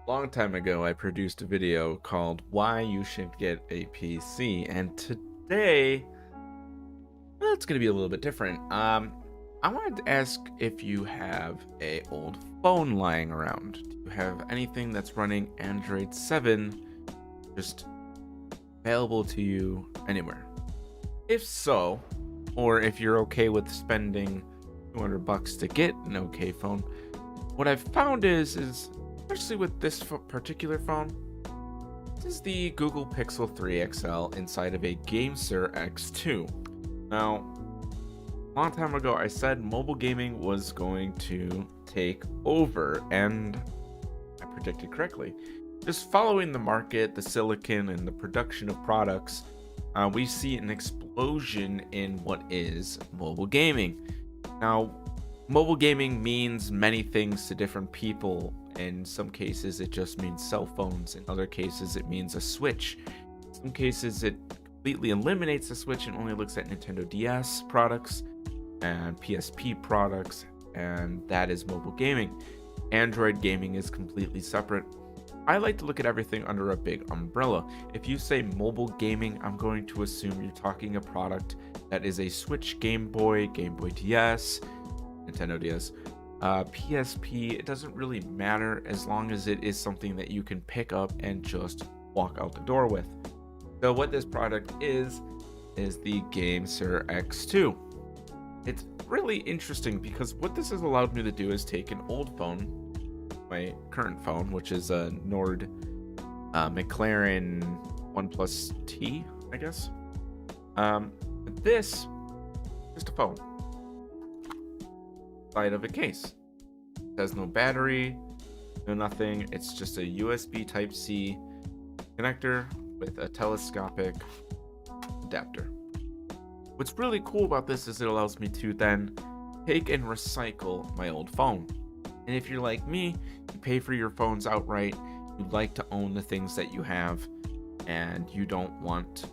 Long time ago, I produced a video called Why You Should Get a PC, and today, well, it's going to be a little bit different. I wanted to ask if you have a old phone lying around. Do you have anything that's running Android 7 just available to you anywhere? If so, or if you're okay with spending 200 bucks to get an okay phone, what I've found is especially with this particular phone, this is the Google Pixel 3 XL inside of a GameSir X2. Now, a long time ago, I said mobile gaming was going to take over, and I predicted correctly. Just following the market, the silicon, and the production of products, we see an explosion in what is mobile gaming. Now, mobile gaming means many things to different people. In some cases, it just means cell phones. In other cases, it means a Switch. In some cases, it completely eliminates the Switch and only looks at Nintendo DS products and PSP products, and that is mobile gaming. Android gaming is completely separate. I like to look at everything under a big umbrella. If you say mobile gaming, I'm going to assume you're talking a product that is a Switch, Game Boy DS, Nintendo DS, PSP. It doesn't really matter as long as it is something that you can pick up and just walk out the door with. So what this product is the GameSir X2. It's really interesting because what this has allowed me to do is take an old phone, my current phone, which is a Nord McLaren OnePlus T, I guess. This just a phone side of a case. It has no battery, no nothing. It's just a USB Type-C connector with a telescopic adapter. What's really cool about this is it allows me to then take and recycle my old phone. And if you're like me, you pay for your phones outright, you like to own the things that you have, and you don't want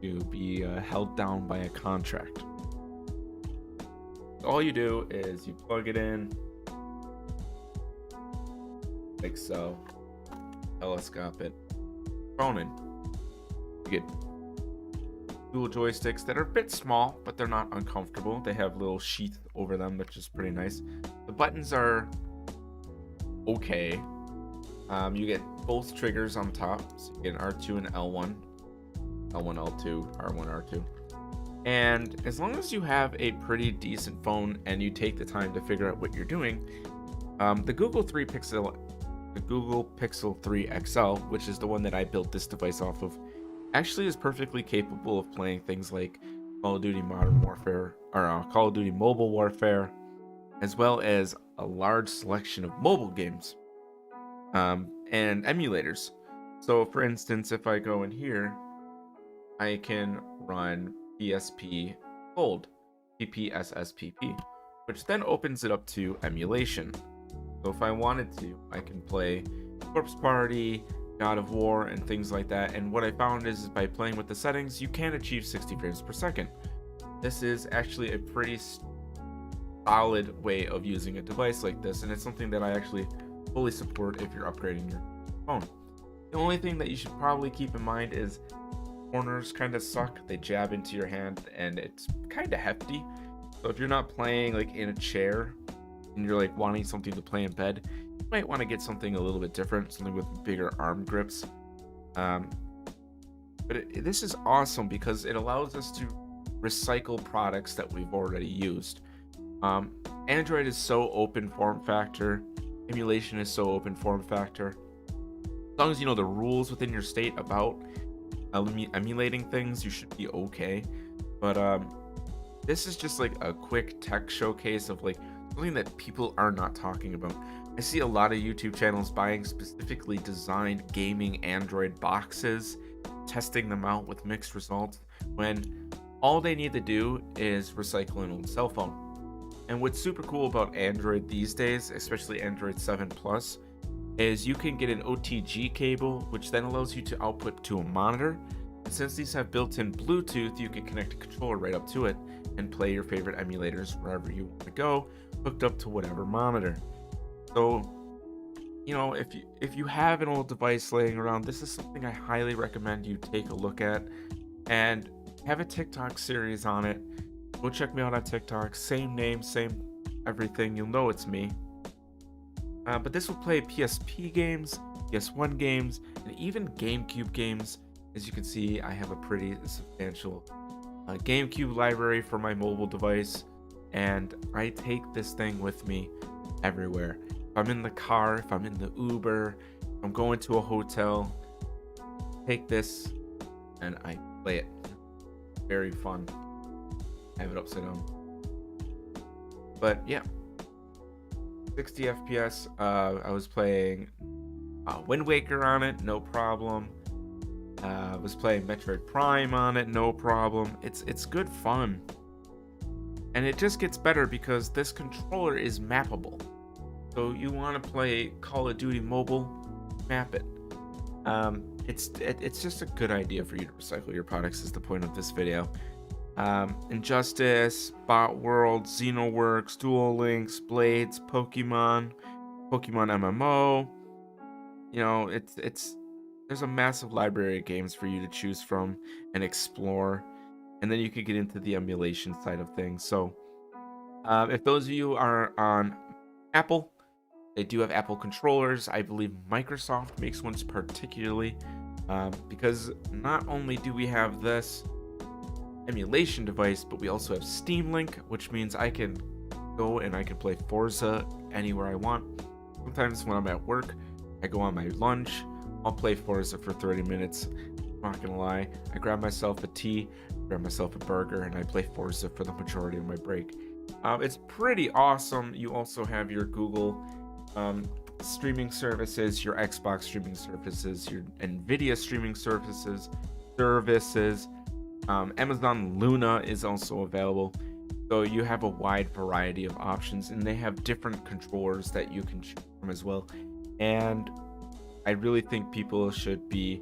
to be held down by a contract. All you do is you plug it in, like so, telescope it, phone in. You get dual joysticks that are a bit small, but they're not uncomfortable. They have little sheath over them, which is pretty nice. The buttons are okay. You get both triggers on top, so you get an R2 and L1, L1, L2, R1, R2. And as long as you have a pretty decent phone and you take the time to figure out what you're doing, the Google Pixel 3 XL, which is the one that I built this device off of, actually is perfectly capable of playing things like Call of Duty Modern Warfare, or Call of Duty Mobile Warfare, as well as a large selection of mobile games and emulators. So for instance, if I go in here, I can run PSP Gold, PPSSPP, which then opens it up to emulation. So if I wanted to, I can play Corpse Party, God of War, and things like that. And what I found is by playing with the settings, you can achieve 60 frames per second. This is actually a pretty solid way of using a device like this, and it's something that I actually fully support if you're upgrading your phone. The only thing that you should probably keep in mind is corners kind of suck. They jab into your hand and it's kind of hefty. So if you're not playing like in a chair and you're like wanting something to play in bed, you might want to get something a little bit different, something with bigger arm grips. This is awesome because it allows us to recycle products that we've already used. Android is so open form factor. Emulation is so open form factor. As long as you know the rules within your state about emulating things, you should be okay. But this is just like a quick tech showcase of like something that people are not talking about. I see a lot of YouTube channels buying specifically designed gaming Android boxes, testing them out with mixed results, when all they need to do is recycle an old cell phone. And what's super cool about Android these days, especially Android 7 Plus, is you can get an OTG cable, which then allows you to output to a monitor. And since these have built-in Bluetooth, you can connect a controller right up to it and play your favorite emulators wherever you want to go, hooked up to whatever monitor. So if you have an old device laying around, this is something I highly recommend you take a look at, and have a TikTok series on it. Go check me out on TikTok. Same name, same everything. You'll know it's me. But this will play PSP games, PS1 games, and even GameCube games. As you can see, I have a pretty substantial GameCube library for my mobile device, and I take this thing with me everywhere. If I'm in the car, if I'm in the Uber, if I'm going to a hotel, take this and I play it. Very fun. I have it upside down. But yeah, 60 FPS. I was playing Wind Waker on it, no problem. Was playing Metroid Prime on it, no problem. It's good fun, and it just gets better because this controller is mappable. So you want to play Call of Duty Mobile, map it. It's just a good idea for you to recycle your products. Is the point of this video. Injustice, Bot World, Xenoworks, Duel Links, Blades, Pokemon MMO. There's a massive library of games for you to choose from and explore, and then you could get into the emulation side of things. So, if those of you are on Apple, they do have Apple controllers. I believe Microsoft makes ones particularly, because not only do we have this emulation device, but we also have Steam Link, which means I can go and I can play Forza anywhere I want. Sometimes when I'm at work, I go on my lunch, I'll play Forza for 30 minutes. I'm not gonna lie, I grab myself a tea, grab myself a burger, and I play Forza for the majority of my break. It's pretty awesome. You also have your Google streaming services, your Xbox streaming services, your Nvidia streaming services. Amazon Luna is also available. So you have a wide variety of options, and they have different controllers that you can choose from as well. And I really think people should be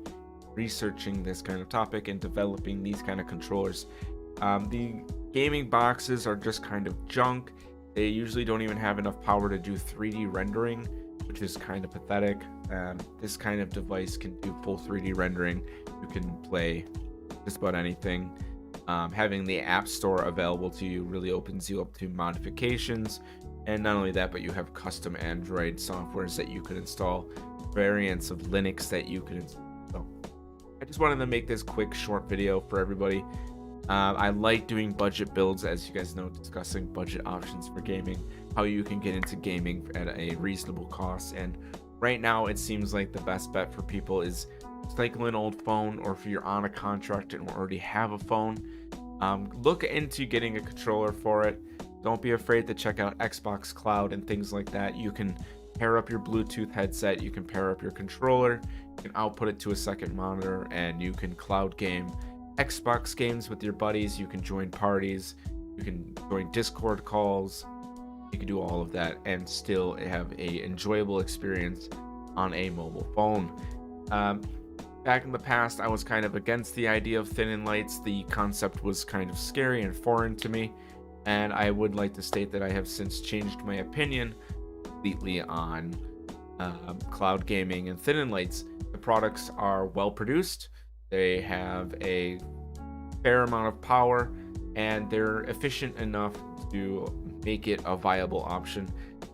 researching this kind of topic and developing these kind of controllers. The gaming boxes are just kind of junk. They usually don't even have enough power to do 3D rendering, which is kind of pathetic. This kind of device can do full 3D rendering. You can play just about anything. Having the App Store available to you really opens you up to modifications. And not only that, but you have custom Android softwares that you could install, variants of Linux that you could install. So I just wanted to make this quick, short video for everybody. I like doing budget builds, as you guys know, discussing budget options for gaming, how you can get into gaming at a reasonable cost. And right now, it seems like the best bet for people is cycle an old phone, or if you're on a contract and already have a phone, look into getting a controller for it. Don't be afraid to check out Xbox Cloud and things like that. You can pair up your Bluetooth headset, you can pair up your controller, you can output it to a second monitor, and you can cloud game Xbox games with your buddies. You can join parties, you can join Discord calls, you can do all of that and still have a enjoyable experience on a mobile phone. Back in the past, I was kind of against the idea of thin and lights. The concept was kind of scary and foreign to me, and I would like to state that I have since changed my opinion completely on cloud gaming and thin and lights. The products are well produced, they have a fair amount of power, and they're efficient enough to make it a viable option.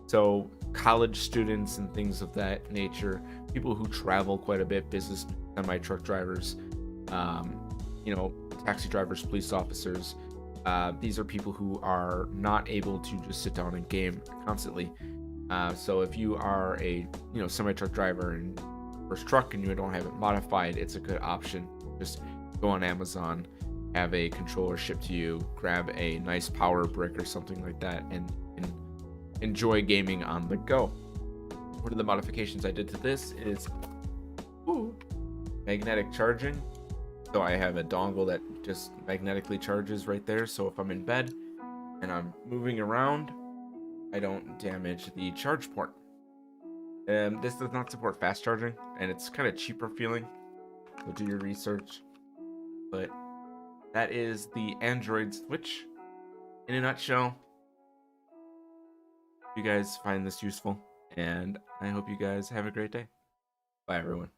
So college students and things of that nature, people who travel quite a bit, business, semi-truck drivers, taxi drivers, police officers, these are people who are not able to just sit down and game constantly. So if you are a semi-truck driver and first truck and you don't have it modified, it's a good option. Just go on Amazon, have a controller shipped to you, grab a nice power brick or something like that, and enjoy gaming on the go. One of the modifications I did to this is magnetic charging. So I have a dongle that just magnetically charges right there, so if I'm in bed and I'm moving around, I don't damage the charge port. This does not support fast charging, and it's kind of cheaper feeling, so do your research. But that is the Android Switch in a nutshell. If you guys find this useful, and I hope you guys have a great day. Bye, everyone.